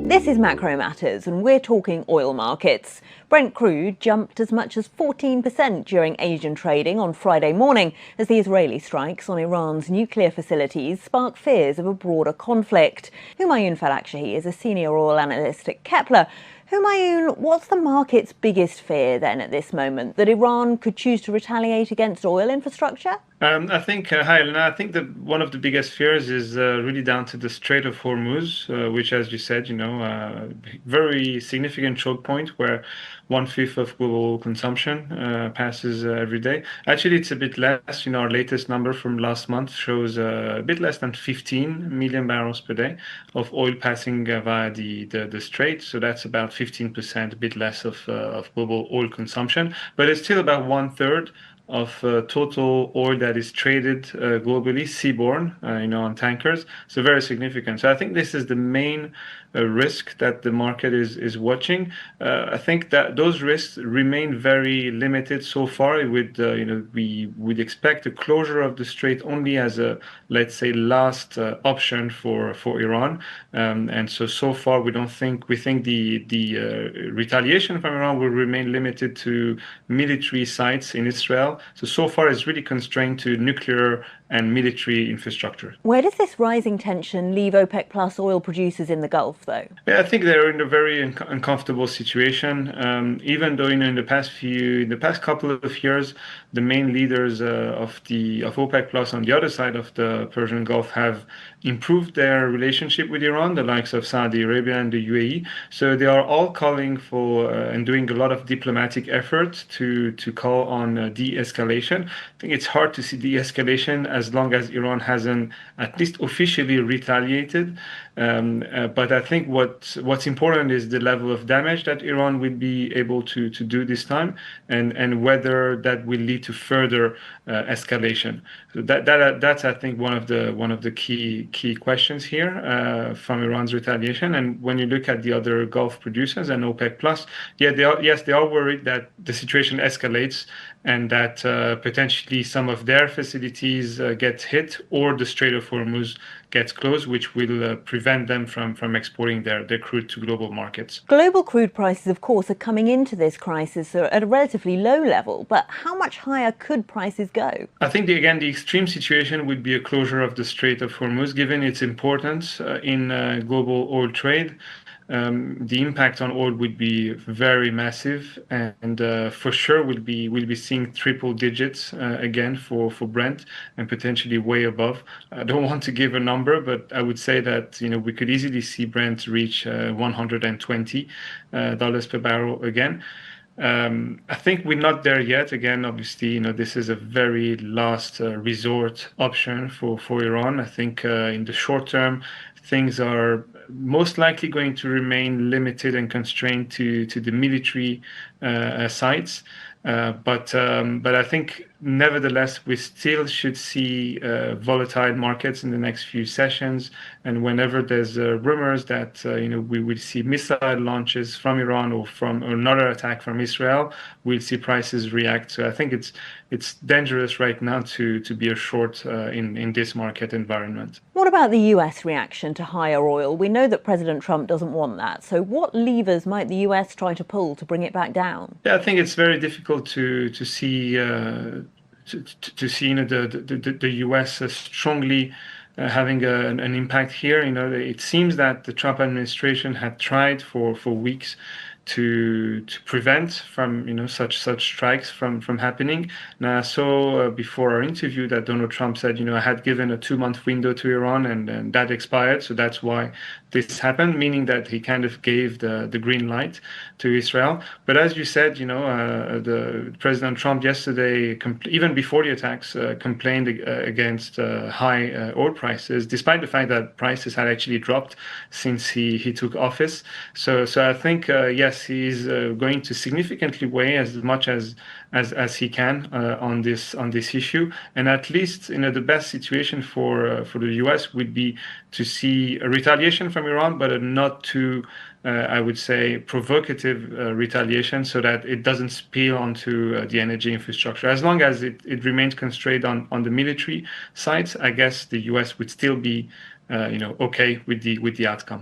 This is Macro Matters, and we're talking oil markets. Brent crude jumped as much as 14% during Asian trading on Friday morning as the Israeli strikes on Iran's nuclear facilities spark fears of a broader conflict. Homayoun Falakshahi is a senior oil analyst at Kpler. Homayoun, what's the market's biggest fear then at this moment? That Iran could choose to retaliate against oil infrastructure? Hi, Elena. I think that one of the biggest fears is really down to the Strait of Hormuz, which, as you said, very significant choke point where 1/5 of global consumption passes every day. Actually, it's a bit less. Our latest number from last month shows a bit less than 15 million barrels per day of oil passing via the strait. So that's about 15%, a bit less of global oil consumption, but it's still about 1/3 of total oil that is traded globally, seaborne, on tankers. So very significant. So I think this is the main risk that the market is watching. I think that those risks remain very limited so far. We would expect the closure of the strait only as a, let's say, last option for Iran. And so far we think the retaliation from Iran will remain limited to military sites in Israel. So far it's really constrained to nuclear and military infrastructure. Where does this rising tension leave OPEC plus oil producers in the Gulf, though? Yeah, I think they're in a very uncomfortable situation. Even though in the past couple of years, the main leaders of OPEC plus on the other side of the Persian Gulf have improved their relationship with Iran, the likes of Saudi Arabia and the UAE. So they are all calling for and doing a lot of diplomatic effort to call on de-escalation. I think it's hard to see de-escalation as long as Iran hasn't at least officially retaliated. But I think what's important is the level of damage that Iran will be able to do this time, and whether that will lead to further escalation. So that's I think one of the key questions here from Iran's retaliation. And when you look at the other Gulf producers and OPEC plus, they are worried that the situation escalates and that potentially some of their facilities get hit, or the Strait of Hormuz gets closed, which will prevent them from exporting their crude to global markets. Global crude prices, of course, are coming into this crisis at a relatively low level, but how much higher could prices go? I think, the extreme situation would be a closure of the Strait of Hormuz, given its importance in global oil trade. The impact on oil would be very massive, and for sure we'll be seeing triple digits again for Brent, and potentially way above. I don't want to give a number, but I would say that we could easily see Brent reach $120 per barrel again. I think we're not there yet. Again, obviously, this is a very last resort option for Iran. I think in the short term, things are most likely going to remain limited and constrained to the military sites. But I think nevertheless we still should see volatile markets in the next few sessions, and whenever there's rumors that we will see missile launches from Iran or from another attack from Israel, we'll see prices react. So I think it's dangerous right now to be a short in this market environment. What about the US reaction to higher oil? We know that President Trump doesn't want that. So what levers might the US try to pull to bring it back down? Yeah, I think it's very difficult to see the US strongly having an impact here. It seems that the Trump administration had tried for weeks to prevent from such strikes from happening. Now I saw before our interview that Donald Trump said I had given a 2-month window to Iran, and that expired, so that's why this happened, meaning that he kind of gave the green light to Israel. But as you said, the President Trump yesterday, even before the attacks, complained against high oil prices, despite the fact that prices had actually dropped since he took office. So I think yes, he's going to significantly weigh as much as he can on this issue. And at least the best situation for the US would be to see a retaliation from Iran, but not too I would say provocative retaliation, so that it doesn't spill onto the energy infrastructure. As long as it remains constrained on the military sides, I guess the US would still be okay with the outcome.